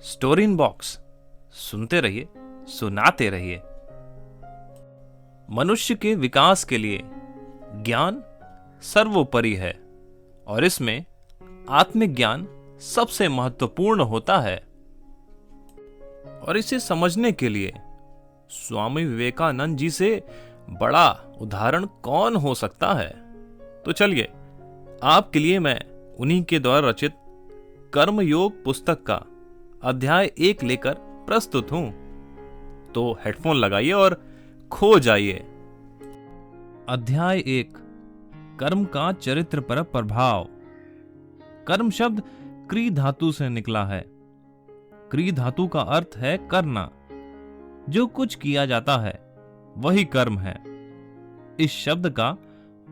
Story in box सुनते रहिए, सुनाते रहिए। मनुष्य के विकास के लिए ज्ञान सर्वोपरि है और इसमें आत्मिक ज्ञान सबसे महत्वपूर्ण होता है। और इसे समझने के लिए स्वामी विवेकानंद जी से बड़ा उदाहरण कौन हो सकता है। तो चलिए, आपके लिए मैं उन्हीं के द्वारा रचित कर्मयोग पुस्तक का अध्याय 1 लेकर प्रस्तुत हूं। तो हेडफोन लगाइए और खो जाइए। अध्याय 1, कर्म का चरित्र पर प्रभाव। कर्म शब्द क्री धातु से निकला है। क्री धातु का अर्थ है करना। जो कुछ किया जाता है वही कर्म है। इस शब्द का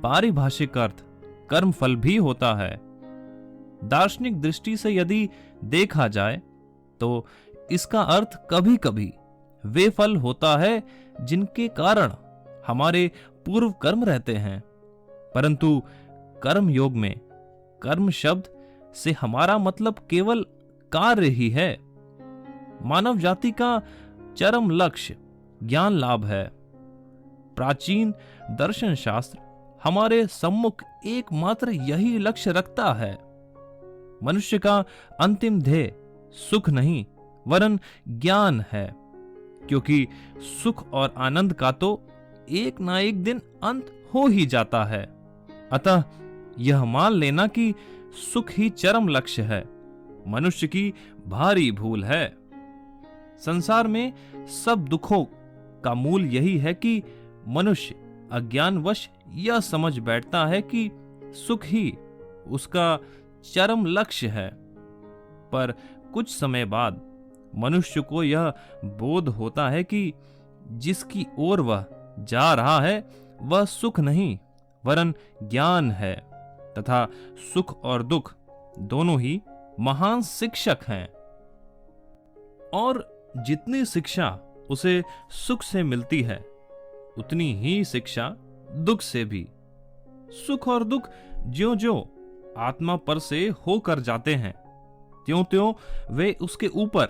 पारिभाषिक अर्थ कर्मफल भी होता है। दार्शनिक दृष्टि से यदि देखा जाए तो इसका अर्थ कभी कभी वे फल होता है जिनके कारण हमारे पूर्व कर्म रहते हैं। परंतु कर्म योग में कर्म शब्द से हमारा मतलब केवल कार्य ही है। मानव जाति का चरम लक्ष्य ज्ञान लाभ है। प्राचीन दर्शन शास्त्र हमारे सम्मुख एकमात्र यही लक्ष्य रखता है। मनुष्य का अंतिम ध्येय सुख नहीं वरन ज्ञान है, क्योंकि सुख और आनंद का तो एक ना एक दिन अंत हो ही जाता है। अतः यह मान लेना कि सुख ही चरम लक्ष्य है मनुष्य की भारी भूल है। संसार में सब दुखों का मूल यही है कि मनुष्य अज्ञानवश यह समझ बैठता है कि सुख ही उसका चरम लक्ष्य है। पर कुछ समय बाद मनुष्य को यह बोध होता है कि जिसकी ओर वह जा रहा है वह सुख नहीं वरन ज्ञान है, तथा सुख और दुख दोनों ही महान शिक्षक हैं। और जितनी शिक्षा उसे सुख से मिलती है उतनी ही शिक्षा दुख से भी। सुख और दुख ज्यों-ज्यों आत्मा पर से होकर जाते हैं त्यों-त्यों वे उसके ऊपर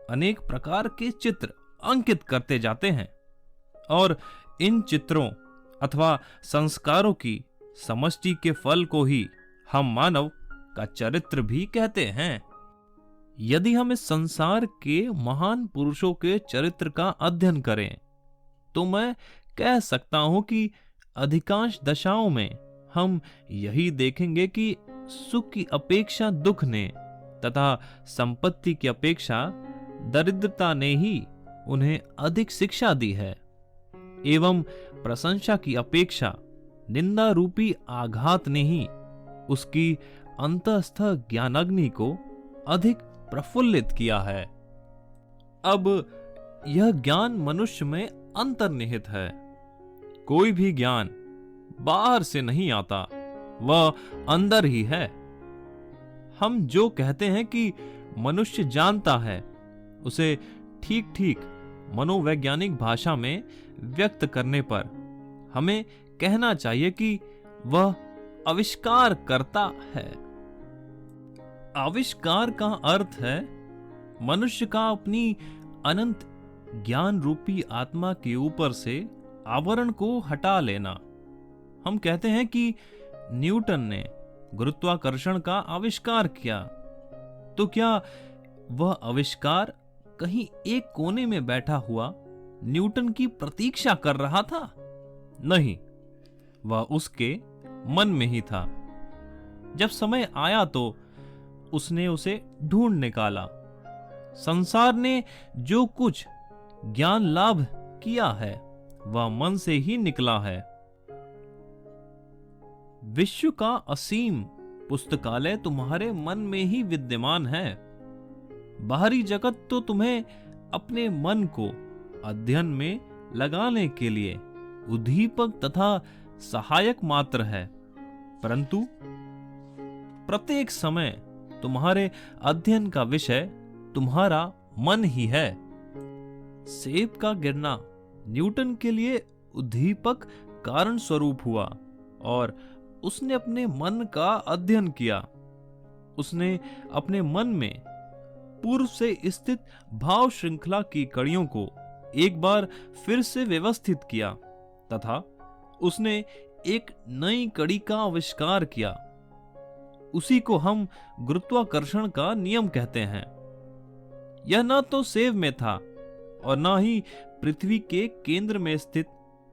अनेक प्रकार के चित्र अंकित करते जाते हैं। और इन चित्रों अथवा संस्कारों की समष्टि के फल को ही हम मानव का चरित्र भी कहते हैं। यदि हम इस संसार के महान पुरुषों के चरित्र का अध्ययन करें तो मैं कह सकता हूं कि अधिकांश दशाओं में हम यही देखेंगे कि सुख की अपेक्षा दुख ने तथा संपत्ति की अपेक्षा दरिद्रता ने ही उन्हें अधिक शिक्षा दी है, एवं प्रशंसा की अपेक्षा निंदा रूपी आघात ने ही उसकी अंतस्थ ज्ञानाग्नि को अधिक प्रफुल्लित किया है। अब यह ज्ञान मनुष्य में अंतर्निहित है। कोई भी ज्ञान बाहर से नहीं आता, वह अंदर ही है। हम जो कहते हैं कि मनुष्य जानता है उसे ठीक ठीक मनोवैज्ञानिक भाषा में व्यक्त करने पर हमें कहना चाहिए कि वह आविष्कार करता है। आविष्कार का अर्थ है मनुष्य का अपनी अनंत ज्ञान रूपी आत्मा के ऊपर से आवरण को हटा लेना। हम कहते हैं कि न्यूटन ने गुरुत्वाकर्षण का आविष्कार किया, तो क्या वह आविष्कार कहीं एक कोने में बैठा हुआ न्यूटन की प्रतीक्षा कर रहा था? नहीं, वह उसके मन में ही था। जब समय आया तो उसने उसे ढूंढ निकाला। संसार ने जो कुछ ज्ञान लाभ किया है वह मन से ही निकला है। विश्व का असीम पुस्तकालय तुम्हारे मन में ही विद्यमान है। बाहरी जगत तो तुम्हें अपने मन को अध्ययन में लगाने के लिए उद्दीपक तथा सहायक मात्र है, परंतु प्रत्येक समय तुम्हारे अध्ययन का विषय तुम्हारा मन ही है। सेब का गिरना न्यूटन के लिए उद्दीपक कारण स्वरूप हुआ और उसने अपने मन का अध्ययन किया। उसने अपने मन में पूर्व से स्थित भाव श्रृंखला की कड़ियों को एक बार फिर से व्यवस्थित किया तथा उसने एक नई कड़ी का आविष्कार किया। उसी को हम गुरुत्वाकर्षण का नियम कहते हैं। यह न तो सेव में था और न ही पृथ्वी के केंद्र में स्थित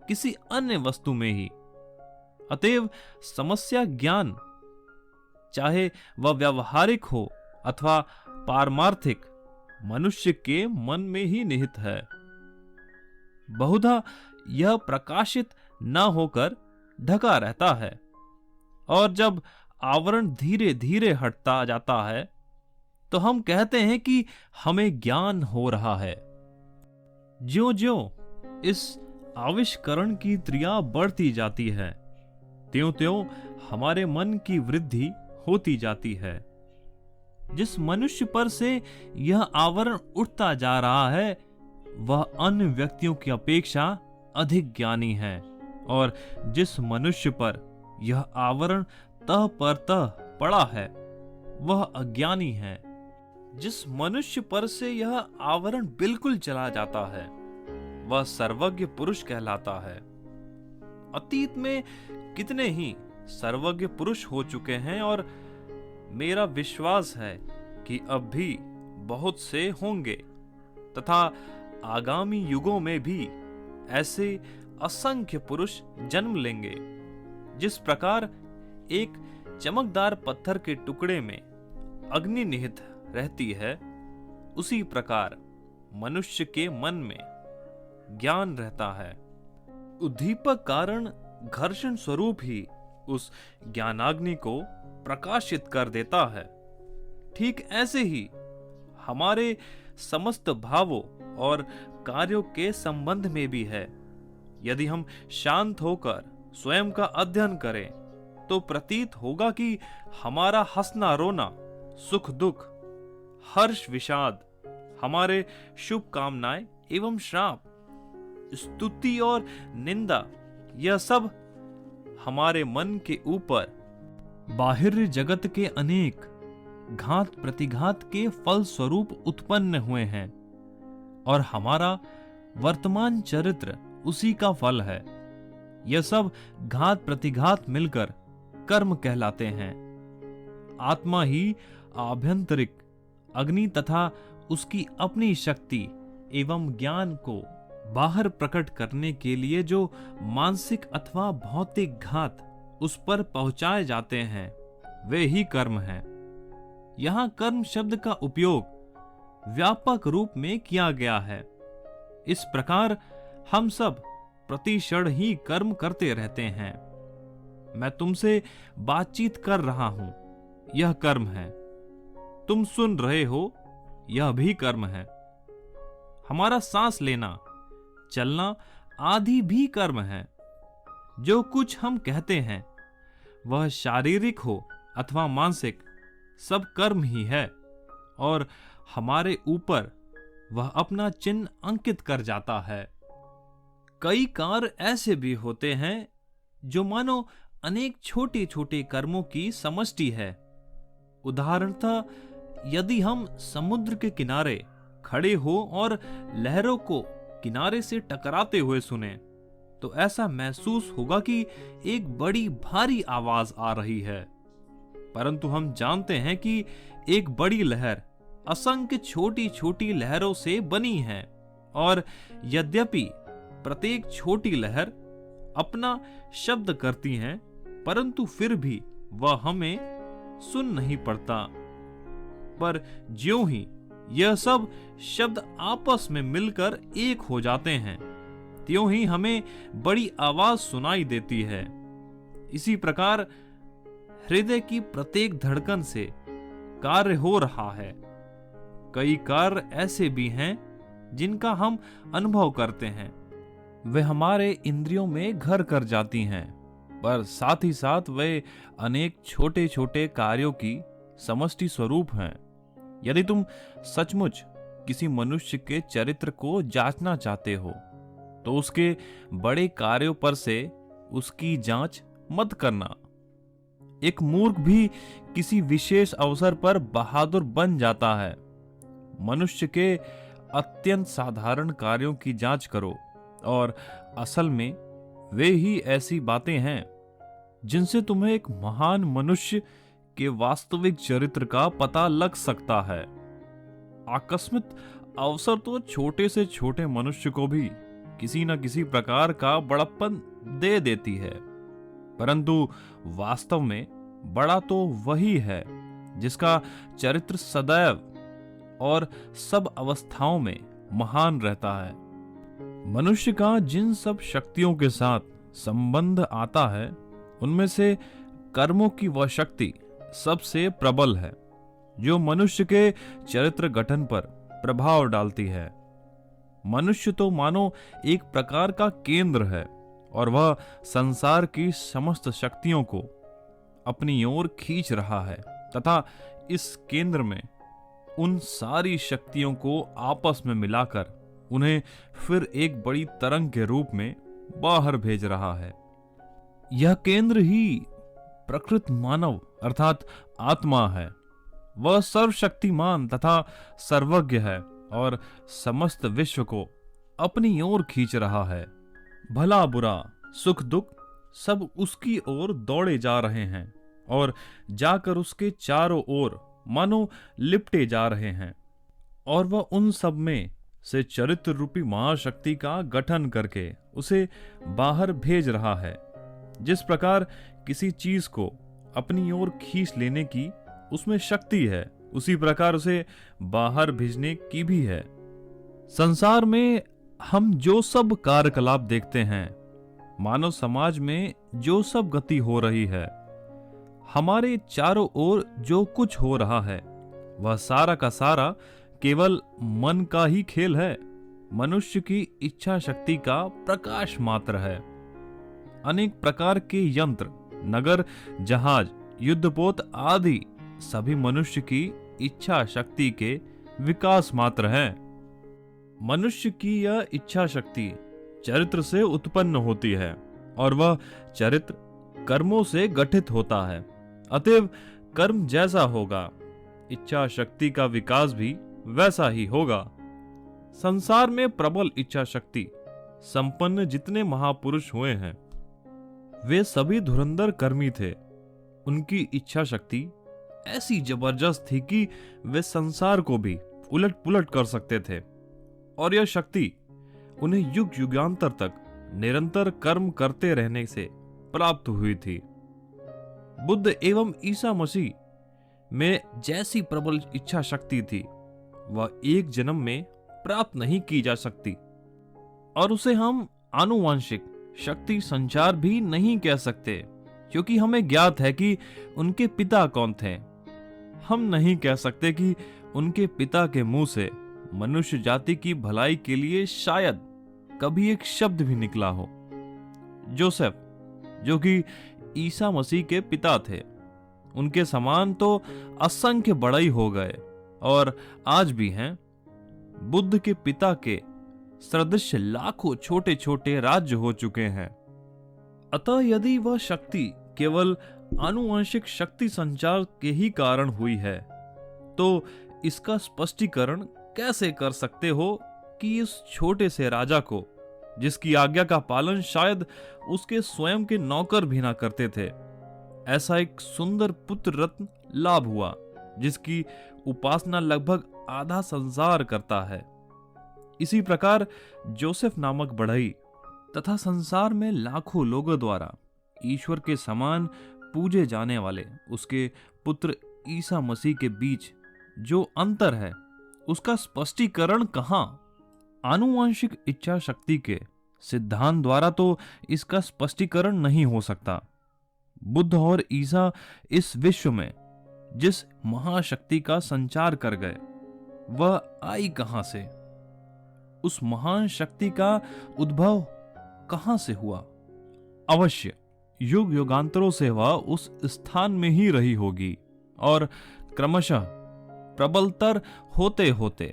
किसी अन्य वस्तु में ही। अतएव समस्या ज्ञान, चाहे वह व्यावहारिक हो अथवा पारमार्थिक, मनुष्य के मन में ही निहित है। बहुधा यह प्रकाशित न होकर ढका रहता है और जब आवरण धीरे धीरे हटता जाता है तो हम कहते हैं कि हमें ज्ञान हो रहा है। ज्यों-ज्यों इस आविष्करण की त्रिया बढ़ती जाती है, त्यों-त्यों हमारे मन की वृद्धि होती जाती है। जिस मनुष्य पर से यह आवरण उठता जा रहा है वह अन्य व्यक्तियों की अपेक्षा अधिक ज्ञानी है, और जिस मनुष्य पर यह आवरण तह पर तह पड़ा है वह अज्ञानी है। जिस मनुष्य पर से यह आवरण बिल्कुल चला जाता है वह सर्वज्ञ पुरुष कहलाता है। अतीत में कितने ही सर्वज्ञ पुरुष हो चुके हैं और मेरा विश्वास है कि अब भी बहुत से होंगे तथा आगामी युगों में भी ऐसे असंख्य पुरुष जन्म लेंगे। जिस प्रकार एक चमकदार पत्थर के टुकड़े में अग्नि निहित रहती है, उसी प्रकार मनुष्य के मन में ज्ञान रहता है। उद्दीपक कारण घर्षण स्वरूप ही उस ज्ञानाग्नि को प्रकाशित कर देता है। ठीक ऐसे ही हमारे समस्त भावों और कार्यों के संबंध में भी है। यदि हम शांत होकर स्वयं का अध्ययन करें तो प्रतीत होगा कि हमारा हंसना रोना, सुख दुख, हर्ष विषाद, हमारे शुभ कामनाएं एवं श्राप, स्तुति और निंदा, यह सब हमारे मन के ऊपर बाहिर जगत के अनेक घात प्रतिघात के फल स्वरूप उत्पन्न हुए हैं और हमारा वर्तमान चरित्र उसी का फल है। यह सब घात प्रतिघात मिलकर कर्म कहलाते हैं। आत्मा ही आभ्यंतरिक अग्नि तथा उसकी अपनी शक्ति एवं ज्ञान को बाहर प्रकट करने के लिए जो मानसिक अथवा भौतिक घात उस पर पहुंचाए जाते हैं वे ही कर्म हैं। यहां कर्म शब्द का उपयोग व्यापक रूप में किया गया है। इस प्रकार हम सब प्रतिक्षण ही कर्म करते रहते हैं। मैं तुमसे बातचीत कर रहा हूं, यह कर्म है। तुम सुन रहे हो, यह भी कर्म है। हमारा सांस लेना, चलना आदि भी कर्म है। जो कुछ हम कहते हैं वह शारीरिक हो अथवा मानसिक, सब कर्म ही है और हमारे ऊपर वह अपना चिन्ह अंकित कर जाता है। कई कार्य ऐसे भी होते हैं जो मानो अनेक छोटे छोटे कर्मों की समष्टि है। उदाहरणतः यदि हम समुद्र के किनारे खड़े हो और लहरों को किनारे से टकराते हुए सुने तो ऐसा महसूस होगा कि एक बड़ी भारी आवाज आ रही है, परंतु हम जानते हैं कि एक बड़ी लहर असंख्य छोटी छोटी लहरों से बनी है और यद्यपि प्रत्येक छोटी लहर अपना शब्द करती है परंतु फिर भी वह हमें सुन नहीं पड़ता। पर ज्यों ही यह सब शब्द आपस में मिलकर एक हो जाते हैं त्यों ही हमें बड़ी आवाज सुनाई देती है। इसी प्रकार हृदय की प्रत्येक धड़कन से कार्य हो रहा है। कई कार्य ऐसे भी हैं जिनका हम अनुभव करते हैं, वे हमारे इंद्रियों में घर कर जाती हैं, पर साथ ही साथ वे अनेक छोटे छोटे कार्यों की समष्टि स्वरूप हैं। यदि तुम सचमुच किसी मनुष्य के चरित्र को जांचना चाहते हो तो उसके बड़े कार्यों पर से उसकी जांच मत करना। एक मूर्ख भी किसी विशेष अवसर पर बहादुर बन जाता है, मनुष्य के अत्यंत साधारण कार्यों की जांच करो, और असल में वे ही ऐसी बातें हैं जिनसे तुम्हें एक महान मनुष्य के वास्तविक चरित्र का पता लग सकता है। आकस्मिक अवसर तो छोटे से छोटे मनुष्य को भी किसी न किसी प्रकार का बड़प्पन दे देती है, परंतु वास्तव में बड़ा तो वही है जिसका चरित्र सदैव और सब अवस्थाओं में महान रहता है। मनुष्य का जिन सब शक्तियों के साथ संबंध आता है, उनमें से कर्मों की वह शक्ति सबसे प्रबल है जो मनुष्य के चरित्र गठन पर प्रभाव डालती है। मनुष्य तो मानो एक प्रकार का केंद्र है, और वह संसार की समस्त शक्तियों को अपनी ओर खींच रहा है, तथा इस केंद्र में उन सारी शक्तियों को आपस में मिलाकर उन्हें फिर एक बड़ी तरंग के रूप में बाहर भेज रहा है। यह केंद्र ही प्रकृत मानव अर्थात आत्मा है। वह सर्वशक्तिमान तथा सर्वज्ञ है और समस्त विश्व को अपनी ओर खींच रहा है। भला बुरा सुख दुख सब उसकी ओर दौड़े जा रहे हैं और जाकर उसके चारों ओर मानो लिपटे जा रहे हैं, और वह उन सब में से चरित्र रूपी महाशक्ति का गठन करके उसे बाहर भेज रहा है। जिस प्रकार किसी चीज को अपनी ओर खींच लेने की उसमें शक्ति है, उसी प्रकार उसे बाहर भेजने की भी है। संसार में हम जो सब कार्यकलाप देखते हैं, मानव समाज में जो सब गति हो रही है, हमारे चारों ओर जो कुछ हो रहा है, वह सारा का सारा केवल मन का ही खेल है, मनुष्य की इच्छा शक्ति का प्रकाश मात्र है। अनेक प्रकार के यंत्र, नगर, जहाज, युद्धपोत आदि सभी मनुष्य की इच्छा शक्ति के विकास मात्र हैं। मनुष्य की यह इच्छा शक्ति चरित्र से उत्पन्न होती है, और वह चरित्र कर्मों से गठित होता है। अतएव कर्म जैसा होगा, इच्छा शक्ति का विकास भी वैसा ही होगा। संसार में प्रबल इच्छा शक्ति संपन्न जितने महापुरुष हुए हैं, वे सभी धुरंधर कर्मी थे। उनकी इच्छा शक्ति ऐसी जबरदस्त थी कि वे संसार को भी उलट पुलट कर सकते थे, और यह शक्ति उन्हें युग युगांतर तक निरंतर कर्म करते रहने से प्राप्त हुई थी। बुद्ध एवं ईसा मसीह में जैसी प्रबल इच्छा शक्ति थी, वह एक जन्म में प्राप्त नहीं की जा सकती, और उसे हम आनुवांशिक शक्ति संचार भी नहीं कह सकते, क्योंकि हमें ज्ञात है कि उनके पिता कौन थे। हम नहीं कह सकते कि उनके पिता के मुंह से मनुष्य जाति की भलाई के लिए शायद कभी एक शब्द भी निकला हो। जोसेफ, जो कि ईसा मसीह के पिता थे, उनके समान तो असंख्य बड़े हो गए और आज भी हैं। बुद्ध के पिता के सदृश लाखों छोटे छोटे राज्य हो चुके हैं। अतः यदि वह शक्ति केवल आनुवंशिक शक्ति संचार के ही कारण हुई है, तो इसका स्पष्टीकरण कैसे कर सकते हो कि इस छोटे से राजा को, जिसकी आज्ञा का पालन शायद उसके स्वयं के नौकर भी ना करते थे, ऐसा एक सुंदर पुत्र रत्न लाभ हुआ, जिसकी उपासना लगभग आधा संसार करता है। इसी प्रकार जोसेफ नामक बढ़ई तथा संसार में लाखों लोगों द्वारा ईश्वर के समान पूजे जाने वाले उसके पुत्र ईसा मसीह के बीच जो अंतर है, उसका स्पष्टीकरण कहां? आनुवांशिक इच्छा शक्ति के सिद्धांत द्वारा तो इसका स्पष्टीकरण नहीं हो सकता। बुद्ध और ईसा इस विश्व में जिस महाशक्ति का संचार कर गए, वह आई कहां से? उस महान शक्ति का उद्भव कहां से हुआ? अवश्य युग युगांतरों से वह उस स्थान में ही रही होगी और क्रमशः प्रबलतर होते होते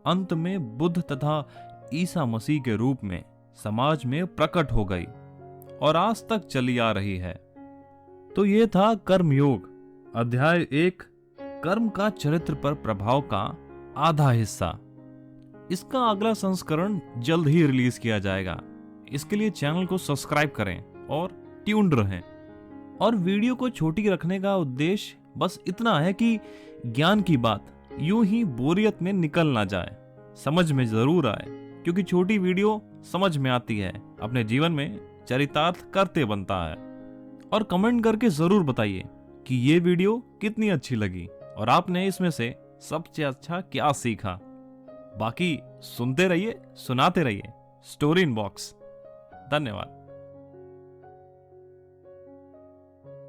अंत में बुद्ध तथा ईसा मसीह के रूप में समाज में प्रकट हो गई और आज तक चली आ रही है। तो ये था कर्मयोग, अध्याय 1, कर्म का चरित्र पर प्रभाव का आधा हिस्सा। इसका अगला संस्करण जल्द ही रिलीज किया जाएगा। इसके लिए चैनल को सब्सक्राइब करें और ट्यून्ड रहें। और वीडियो को छोटी रखने का उद्देश्य बस इतना है कि ज्ञान की बात यूं ही बोरियत में निकल ना जाए, समझ में जरूर आए, क्योंकि छोटी वीडियो समझ में आती है, अपने जीवन में चरितार्थ करते बनता है। और कमेंट करके जरूर बताइए कि ये वीडियो कितनी अच्छी लगी और आपने इसमें से सबसे अच्छा क्या सीखा। बाकी सुनते रहिए, सुनाते रहिए स्टोरी इन बॉक्स। धन्यवाद।